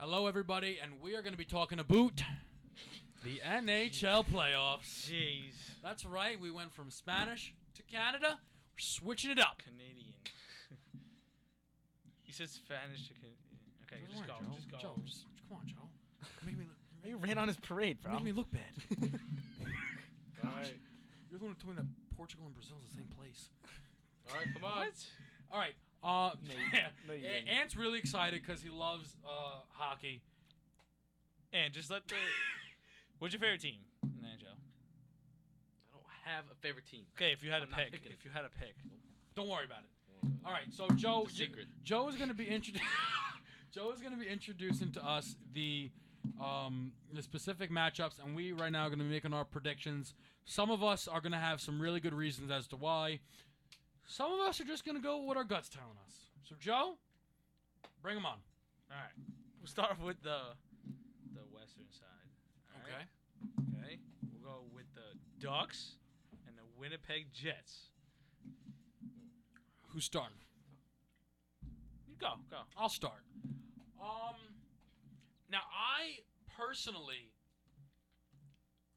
Hello, everybody, and we are going to be talking about the NHL Playoffs. Jeez. That's right. We went from Spanish to Canada. We're switching it up. Canadian. He said Spanish to Canadian. Okay, Don't just worry, go. Joe. Just go. Joe, come on, Joe. Make me look. You ran on his parade, bro. Make me look bad. All right. You're the one who told me that Portugal and Brazil is the same place. All right, come on. What? All right. No, you didn't. Ant's really excited because he loves hockey. And just let the. What's your favorite team in the NHL? I don't have a favorite team. Okay, if you had I'm to not pick. picking If you had to pick. Don't worry about it. All right. So Joe, It's a secret. Joe is going to be Joe is going to be introducing to us the specific matchups, and we right now are going to be making our predictions. Some of us are going to have some really good reasons as to why. Some of us are just going to go with what our gut's telling us. So Joe, bring them on. All right. We'll start with the western side. All Okay. right? Okay. We'll go with the Ducks and the Winnipeg Jets. Who's starting? You go. I'll start. Now I personally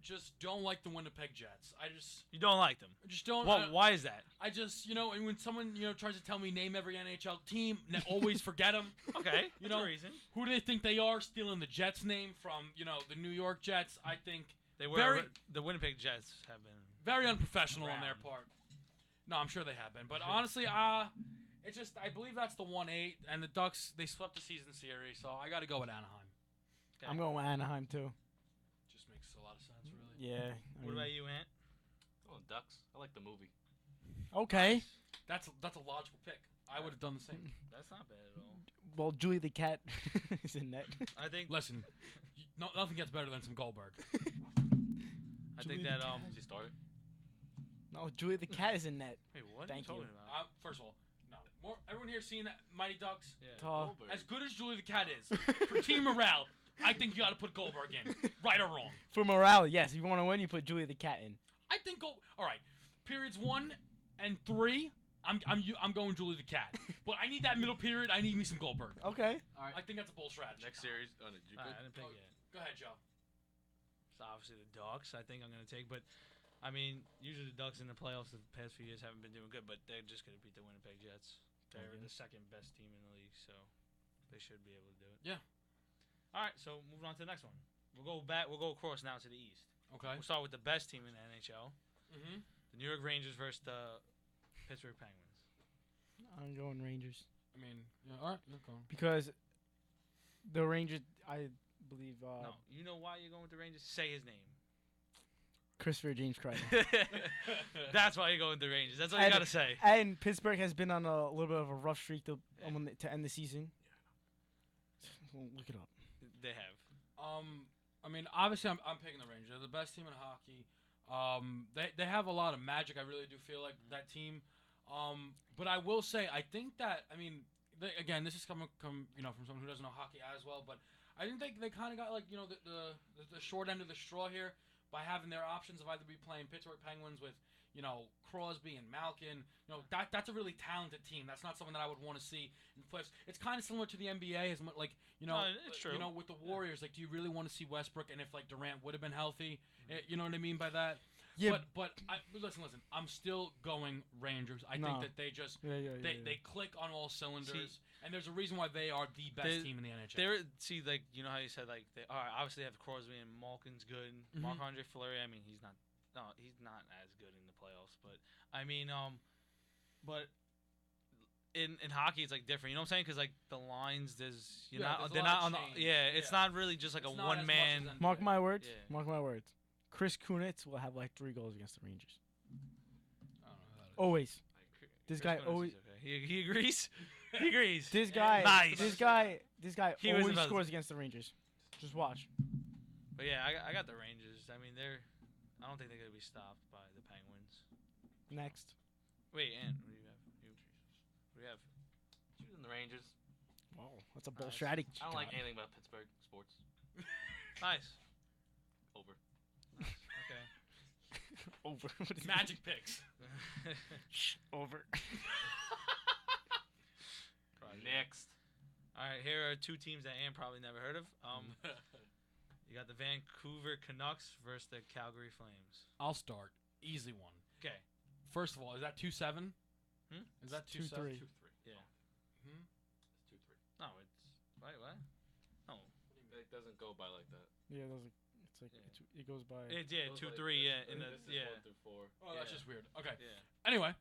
just don't like the Winnipeg Jets. I just You don't like them. don't. Well, why is that? I just, and when someone, tries to tell me name every NHL team, and I always forget them. Okay. You That's know, a reason. who do they think they are, stealing the Jets name from, the New York Jets? I think They were very, the Winnipeg Jets have been very unprofessional on their Round. part. No, I'm sure they have been. But honestly, it's just, I believe that's the 1-8, and the Ducks, they swept the season series, so I got to go with Anaheim. Okay. I'm going with Anaheim, too. Just makes a lot of sense, really. Yeah. What about you, Ant? Oh, Ducks. I like the movie. Okay. That's a logical pick. I would have done the same. That's not bad at all. Well, Julie the Cat is in net. I think Listen, nothing gets better than some Goldberg. I think that Is he started? No, Julie the Cat is in net. Wait, what Thank are you you. talking about? First of all, no. Everyone here seen Mighty Ducks? Yeah. Tall. As good as Julie the Cat is, for team morale, I think you got to put Goldberg in, right or wrong. For morale, yes. If you want to win, you put Julie the Cat in. I think all right. Periods 1 and 3, I'm going Julie the Cat. But I need that middle period. I need me some Goldberg. Okay. All right. I think that's a bold strategy. Next series. Oh, did you All right, pick? I didn't pick yet. Go ahead, Joe. It's obviously the Ducks. I think I'm going to take, but I mean, usually the Ducks in the playoffs the past few years haven't been doing good, but they're just going to beat the Winnipeg Jets. They're the second best team in the league, so they should be able to do it. Yeah. All right, so moving on to the next one. We'll go back. We'll go across now to the East. Okay. We'll start with the best team in the NHL, Mm-hmm. the New York Rangers versus the Pittsburgh Penguins. I'm going Rangers. I mean, yeah, all right. You're going. Because the Rangers, I believe, No, you know why you're going with the Rangers? Say his name. Christopher James Crichton. That's why you're going with the Rangers. That's all you got to say. And Pittsburgh has been on a little bit of a rough streak to end the season. Well, look it up. They have. I mean, obviously, I'm picking the Rangers. They're the best team in hockey. They have a lot of magic. I really do feel like that team. But I will say, I think that, I mean, again, this is coming from someone who doesn't know hockey as well. But I think they kind of got like the short end of the straw here by having their options of either be playing Pittsburgh Penguins with Crosby and Malkin. That's a really talented team. That's not something that I would want to see in the playoffs. It's kind of similar to the NBA, as much like No, it's true. with the Warriors. Like, do you really want to see Westbrook? And if like Durant would have been healthy, you know what I mean by that? Yeah. But listen. I'm still going Rangers. I No. think that they just they click on all cylinders, and there's a reason why they are the best team in the NHL. Like, you know how you said, like, obviously they have Crosby and Malkin's good. Mm-hmm. Marc-Andre Fleury, I mean, he's not as good in the playoffs. But, I mean, but in hockey, it's, like, different. You know what I'm saying? Because, like, the lines, there's they're a not lot on of the, change. it's not really just, like, It's a not as one-man. much as Mark my words. Yeah. Mark my words. Chris Kunitz will have like 3 goals against the Rangers. I don't know how that is. Always. Chris This guy Kunitz always. is okay. He agrees? He agrees. This guy. Nice. This guy He was always about- scores against the Rangers. Just watch. But, yeah, I got the Rangers. I mean, I don't think they're going to be stopped by the Penguins. Next. Wait, Ant, what do you have? What do you have? Choosing the Rangers. Wow, that's a bold Nice. strategy. I don't like anything about Pittsburgh sports. Nice. Over. Okay. Over. What is Magic picks. Over. Next. All right, here are two teams that Ann probably never heard of. You got the Vancouver Canucks versus the Calgary Flames. I'll start. Easy one. Okay. First of all, is that 2-7? Hmm? Is that 2-7? 2-3. 2-3. Yeah. Hmm? It's 2-3. No, it's wait, what? No. It doesn't go by like that. Yeah, it's like Yeah. it goes by. It's 2-3. Yeah, in the This is 1 through 4. Oh, that's Yeah. just weird. Okay. Yeah. Anyway,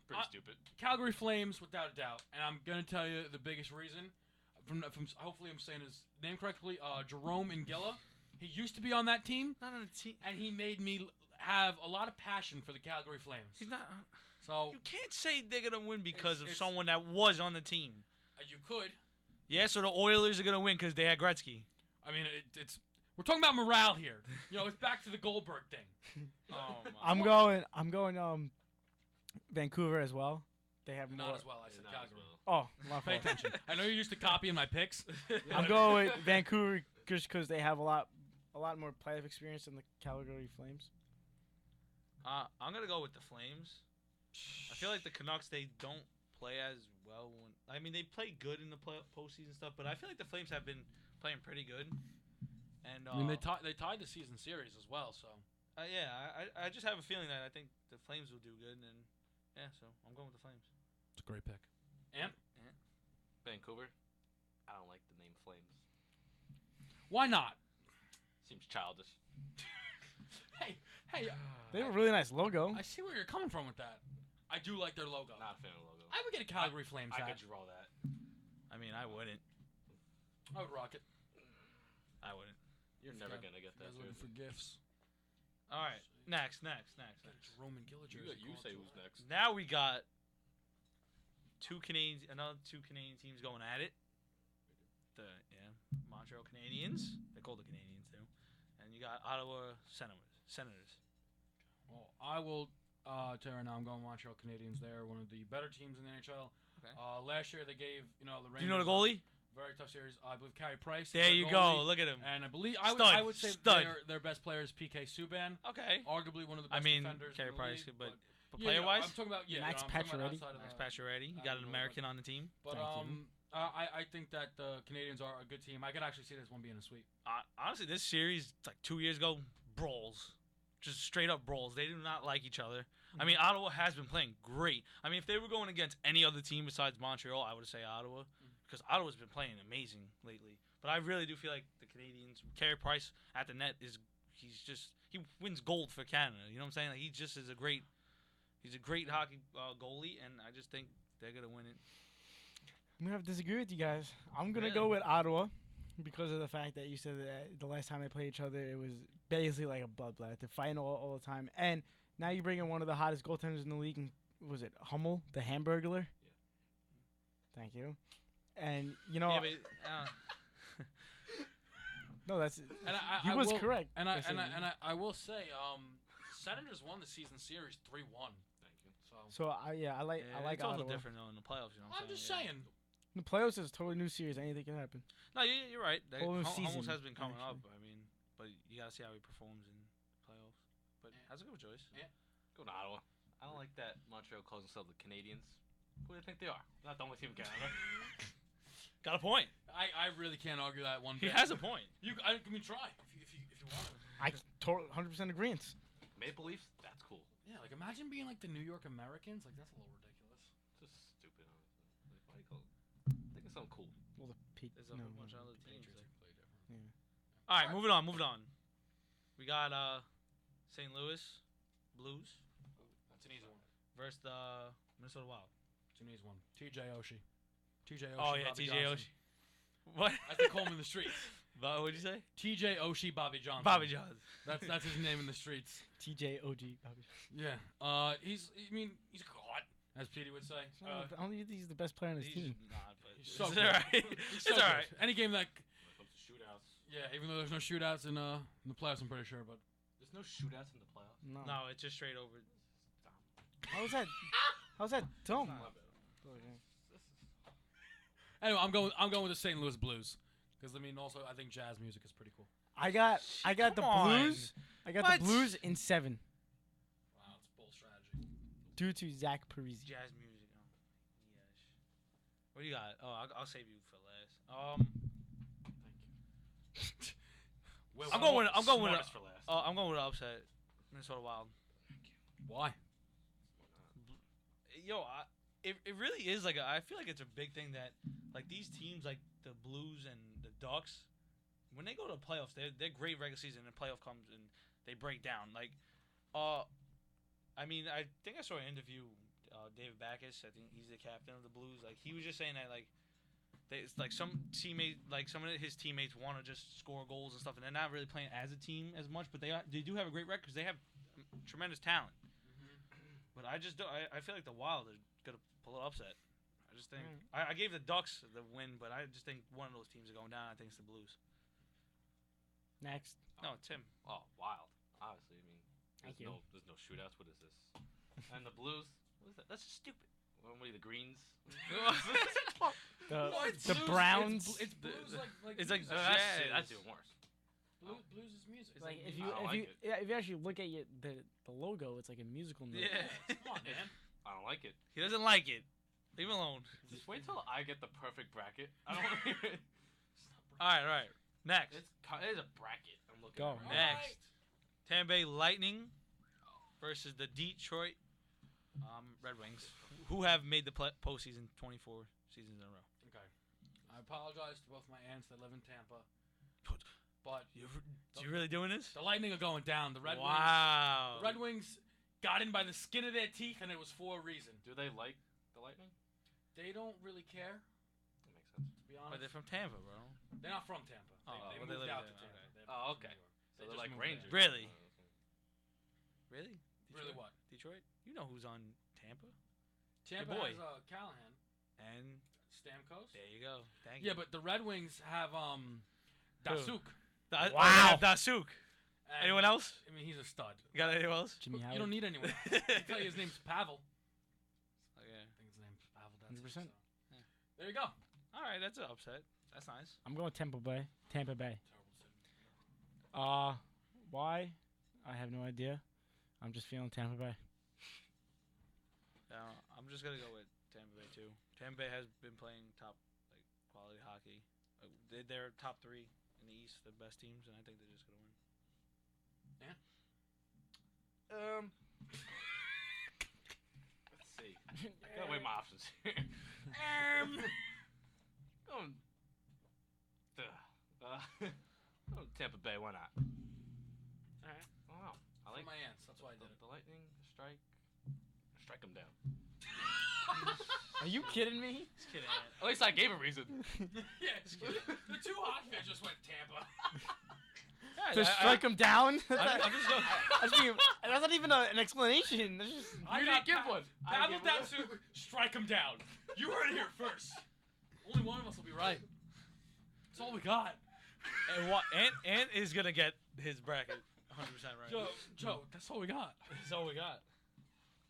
Pretty stupid. Calgary Flames, without a doubt, and I'm gonna tell you the biggest reason. From hopefully I'm saying his name correctly. Jerome Ingilla. He used to be on that team, Not on the team. and he made me have a lot of passion for the Calgary Flames. He's not. So You can't say they're gonna win because of It's- someone that was on the team. you could. Yeah, so the Oilers are gonna win because they had Gretzky. I mean, it's we're talking about morale here. You know, it's back to the Goldberg thing. Oh my. I'm going Vancouver as well. They have more. Not as well. I said Not as Calgary. well. Oh, my Pay fault. attention. I know you're used to copying my picks. I'm going with Vancouver just because they have a lot more playoff experience than the Calgary Flames. I'm gonna go with the Flames. I feel like the Canucks they don't play as well. I mean, they play good in the postseason stuff, but I feel like the Flames have been playing pretty good. And I mean, they tied the season series as well. So yeah, I just have a feeling that I think the Flames will do good, and yeah, so I'm going with the Flames. it's a great pick. And Vancouver. I don't like the name Flames. why not? Seems childish. Hey, They have a really nice logo. I see where you're coming from with that. I do like their logo. Not a fan of the logo. I would get a Calgary Flames I hat. could draw that. I mean, I wouldn't. I would rock it. I wouldn't. You're never gonna get that Guys looking for jersey. gifts. All right, next. Got a Jerome Ingilla jersey. You say Call it who's to next? Now we got another two Canadian teams going at it. The Montreal Canadiens. They're called the Canadiens too, and you got Ottawa Senators. Well, I will tell you right now, I'm going Montreal Canadiens. They're one of the better teams in the NHL. Okay. Last year they gave the Rangers. Do you know the goalie? Very tough series. I believe Carey Price. There you go. Look at him. And I believe Stud, I would say stud. their best player is PK Subban. Okay. Arguably one of the I best mean, defenders. Carey in the Price, league, but yeah, player-wise, I'm talking about Max I'm talking about Pacioretty. outside of Max the- Pacioretty. You I got don't an know American on the team. But Thank you. I think that the Canadians are a good team. I could actually see this one being a sweep. Honestly, this series like 2 years ago, brawls, just straight up brawls. They do not like each other. I mean, Ottawa has been playing great. I mean, if they were going against any other team besides Montreal, I would say Ottawa, because Ottawa's been playing amazing lately. But I really do feel like the Canadians, Carey Price at the net he wins gold for Canada. You know what I'm saying? Like, he just is a great hockey goalie, and I just think they're gonna win it. I'm gonna have to disagree with you guys. I'm gonna Really? go with Ottawa because of the fact that you said that the last time they played each other, it was basically like a bloodbath. They're fighting all the time, and now you bring in one of the hottest goaltenders in the league. And was it Hummel, the Hamburglar? Yeah. Thank you. And you know, Yeah, but no, that's And he was correct. And I That's it. I will say, Senators won the season series 3-1. Thank you. So I like it's also Ottawa. different though in the playoffs. You know what I'm I'm just saying? saying. The playoffs is a totally new series. Anything can happen. No, you're right. Whole new Hummels season, has been coming up. actually. I mean, but you gotta see how he performs in playoffs. But Yeah. that's a good choice. Go to Ottawa. I don't like that Montreal calls themselves the Canadians. Who do they think they are? They're not the only team in Canada. Got a point. I really can't argue that one He bit. has a point. I mean, try if you want. I 100% agreement. Maple Leafs? That's cool. Yeah, like imagine being like the New York Americans. Like that's a little ridiculous. It's just stupid, honestly. Like, why do you call it? Think of something cool. Well, the peak. There's a No, whole bunch no. of other teams. Patriots There. are completely different. All right, moving on. We got St. Louis Blues That's an easy one. versus the Minnesota Wild. It's an easy one. TJ Oshie. TJ Oshie. Oh yeah, Bobby TJ Johnson. Oshie. What? As they call him in the streets. What'd you say? TJ Oshie, Bobby Johnson. Bobby Johns. That's his name in the streets. TJ OG. Yeah. He's God, as Petey would say. I don't think he's the best player on his He's team. not, but He's so it's good. all right. He's It's so all good. right. Any game that, When it comes to shootouts. yeah, even though there's no shootouts in the playoffs, I'm pretty sure, but There's no shootouts in the playoffs. No. No, it's just straight over. How's that? How's that dumb? My bad. anyway, I'm going with the St. Louis Blues because I mean, also I think jazz music is pretty cool. I got the Come on. Blues. I got What? the Blues in 7 Wow, it's bull strategy. due to Zach Parise. Jazz music. Oh, What do you got? Oh, I'll save you for last. I'm going with Smartest for last. I'm going with an upset. Minnesota Wild. Why? Yo, it really is like I feel like it's a big thing that like these teams like the Blues and the Ducks, when they go to the playoffs, they're great regular season and the playoff comes and they break down. Like, I mean, I think I saw an interview. David Backes, I think he's the captain of the Blues. Like he was just saying that like it's like some of his teammates want to just score goals and stuff, and they're not really playing as a team as much. But they do have a great record because they have tremendous talent. But I just don't. I feel like the Wild are gonna pull an upset. I just think I gave the Ducks the win, but I just think one of those teams are going down. I think it's the Blues. Next. No, Tim. Oh, Wild. Obviously, I mean, Thank you. there's no shootouts. What is this? And the Blues. What is that? That's just stupid. What are you, the Greens? The Browns. It's blues like It's like music. That's even worse. Blues is music. Like It's if you I don't like it. if you actually look at the logo, it's like a musical note. Yeah. Come on, man. I don't like it. He doesn't like it. Leave him alone. Just wait till I get the perfect bracket. I don't want to hear it. All right. Next. It is a bracket. I'm looking Go. at right now. Next. Tampa Bay Lightning versus the Detroit Red Wings, who have made the postseason 24 seasons in a row. Okay. I apologize to both my aunts that live in Tampa, but You really doing this? the Lightning are going down. The Red Wings got in by the skin of their teeth, and it was for a reason. Do they like the Lightning? They don't really care, That makes sense. to be But honest. they're from Tampa, bro. They're not from Tampa. Oh, They well, they moved live out to there, Tampa. okay. They're Oh, from okay. New York. So They they're just like moved Rangers. there. Really? Oh, okay. Really? Really what? Detroit? You know who's on Tampa? Tampa boy. has Callahan, And Stamkos. there you go. Thank you. Yeah, but the Red Wings have Dasuk. Wow. Dasuk. And, Anyone else? I mean, he's a stud. You got anyone else? Jimmy You Howard. don't need anyone else. I can tell you his name's Pavel. Okay. I think his name's Pavel. That's 100%. So. There you go. All right, that's an upset. That's nice. I'm going Tampa Bay. Tampa Bay. Terrible city. Why? I have no idea. I'm just feeling Tampa Bay. I'm just gonna go with Tampa Bay too. Tampa Bay has been playing top quality hockey. They're top 3 in the East, the best teams, and I think they're just gonna win. Let's see. I gotta weigh my options here. Tampa Bay, why not? Alright. Wow. I For like my aunts. That's why I did it. the Lightning. Strike them down. Are you kidding me? Just kidding. At least I gave a reason. Yeah, the two hockey fans just went Tampa. To strike them down? I'm just going. That's not even an explanation. That's just, I You got didn't give one. Pavel Datsyuk, strike him down. You heard it here first. Only one of us will be right. That's all we got. Ant is gonna get his bracket 100% right. Joe, that's all we got. That's all we got.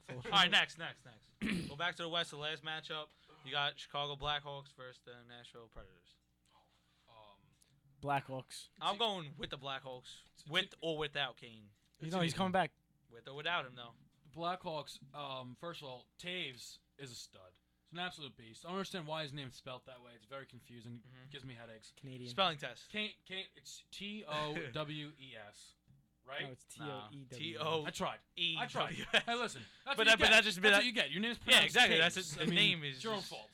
All right, next. Go back to the West. The last matchup, you got Chicago Blackhawks versus the Nashville Predators. Blackhawks. I'm going with the Blackhawks, with or without Kane. He's coming back. With or without him, though. The Blackhawks, first of all, Taves is a stud. He's an absolute beast. I don't understand why his name's spelt that way. It's very confusing. It gives me headaches. Canadian. Spelling test. Kane, it's Towes, right? No, it's T-O-E-W. T-O. I tried. E. I tried. Hey, listen. That's But what you that get. just That's what you get. Your name's Yeah, pronounced exactly. Taves. That's I the mean, name is it's your own just- fault.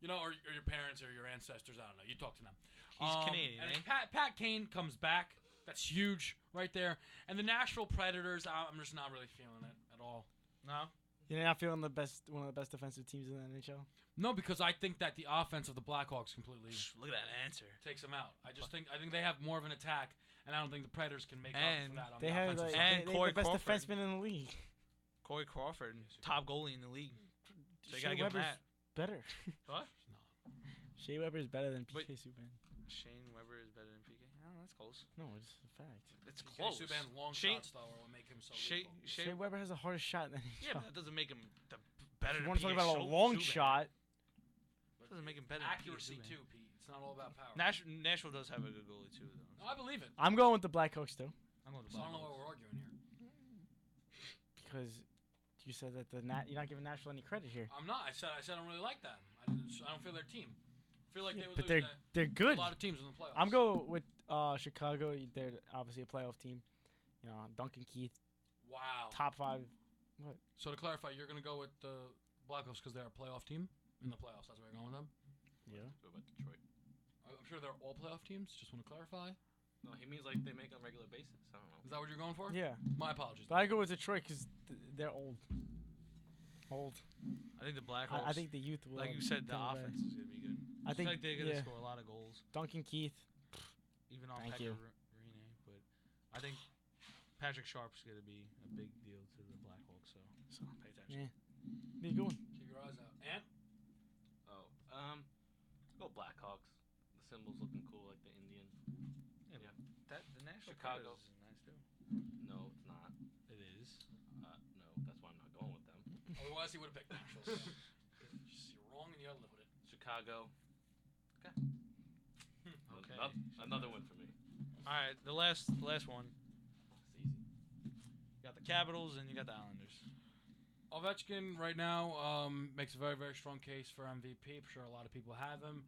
You know, or your parents or your ancestors. I don't know. You talk to them. He's Canadian, And eh? if Pat Kane comes back, that's huge right there. And the Nashville Predators, I'm just not really feeling it at all. No. You're not feeling one of the best defensive teams in the NHL? No, because I think that the offense of the Blackhawks completely Look at that answer. takes them out. I think they have more of an attack, and I don't think the Predators can make up And for that on They the have offensive like, side. And they have Corey the best Crawford. defenseman in the league. Corey Crawford, top goalie in the league. So you Shea gotta give him Weber's that. better. What? Shea Weber is better than Wait. PK Subban. Shane Weber is better than PK. Oh, that's close. No, it's a fact. It's PK close. Subban's long Shane- shots, though, are what make him so Shea, lethal. Shea, Shea Weber has a harder shot than yeah, but that doesn't make him better You than want to talk PK about a long Subban. shot? That doesn't make him better than Accuracy, PK Subban. too, Pete. It's not all about power. Nashville does have a good goalie, too, though. No, I believe it. I'm going with the Blackhawks too, I'm going to So I don't know why we're arguing here. because you said that you're not giving Nashville any credit here. I'm not. I said I don't really like that. I I don't feel their team. I feel like they would But lose they're to good. a lot of teams in the playoffs. I'm going with Chicago. They're obviously a playoff team. You know, Duncan Keith, Wow. top 5. So to clarify, you're going to go with the Blackhawks because they're a playoff team in the playoffs. That's where you're going with them? Yeah. What about Detroit? I'm sure they're all playoff teams. Just want to clarify. No, he means like they make on a regular basis. I don't know. Is that what you're going for? Yeah. My apologies. But I go with Detroit because they're old. Old. I think the Blackhawks. I think the youth will. like you said, the take it away. offense is gonna be good. I think like they're gonna yeah. score a lot of goals, Duncan Keith. even on Thank you. Pecorine. But I think Patrick Sharp's gonna be a big deal to the Blackhawks. So pay attention. Yeah. Be a good one. Keep your eyes out. And Oh, go Blackhawks. The symbol's looking cool, like the Indian. Yeah, Yeah. That the National Chicago. Predators is nice too. No, it's not. It is. No, that's why I'm not going with them. otherwise he would have picked Nashville. So. Just, you're wrong and you gotta live with it. Chicago. Okay. Another one for me. All right, the last one. It's easy. You got the Capitals and you got the Islanders. Ovechkin right now makes a very, very strong case for MVP. I'm sure a lot of people have him.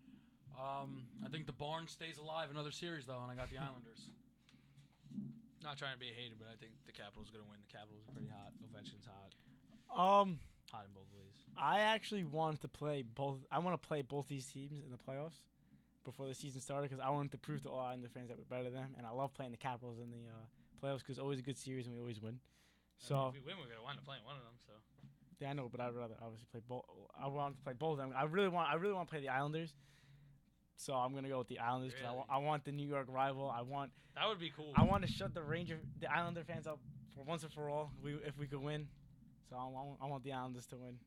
I think the barn stays alive another series, though, and I got the Islanders. Not trying to be a hater, but I think the Capitals gonna win. The Capitals are pretty hot. Ovechkin's hot. Hot in both ways. I actually want to play both. I want to play both these teams in the playoffs before the season started because I wanted to prove to all Islander fans that we're better than them. And I love playing the Capitals in the playoffs because it's always a good series and we always win. So if we win, we're gonna wind up playing one of them. So yeah, I know, but I'd rather obviously play both. I want to play both of them. I really want to play the Islanders. So I'm gonna go with the Islanders because Really? I want the New York rival. I want that would be cool. I want to shut the Islander fans up for once and for all. If we could win, so I want the Islanders to win.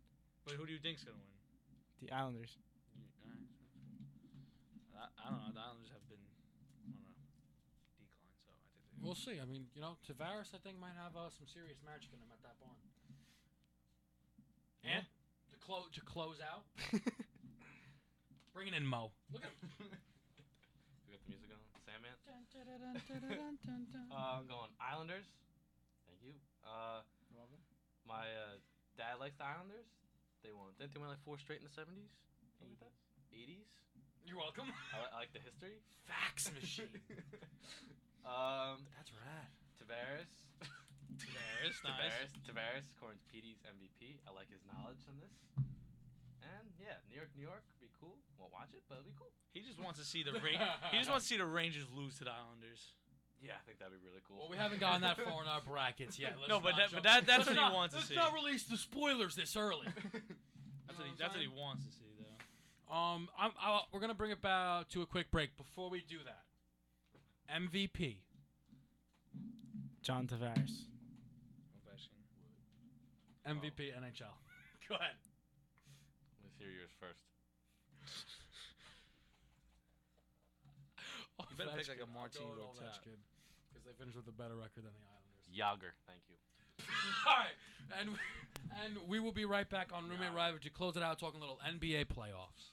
But who do you think's gonna win? The Islanders. I don't know. The Islanders have been on a decline, so I think they. We'll see. I mean, Tavares, I think, might have some serious magic in him at that barn. Yeah. And to close out, bringing in Mo. Look at him. We got the music on. Sandman. I'm going Islanders. Thank you. My dad likes the Islanders. Didn't they win like 4 straight in the 70s? Something like that? 80s? You're welcome. I like the history. Fax machine. That's rad. Tavares. Nice. Tavares, according to PD's MVP. I like his knowledge on this. And yeah, New York would be cool. Won't watch it, but it'll be cool. He just wants to see the He just wants to see the Rangers lose to the Islanders. Yeah, I think that'd be really cool. Well, we haven't gotten that far in our brackets yet. No, but that's what he wants to see. Let's not release the spoilers this early. That's what he wants to see, though. We're gonna bring it back to a quick break. Before we do that, MVP. John Tavares. Ovechkin. MVP NHL. Go ahead. Let's hear yours first. You better pick like a Martin Rota. Because they finished with a better record than the Islanders. Yager, thank you. All right, and we will be right back on Roommate Rivalry to close it out, talking a little NBA playoffs.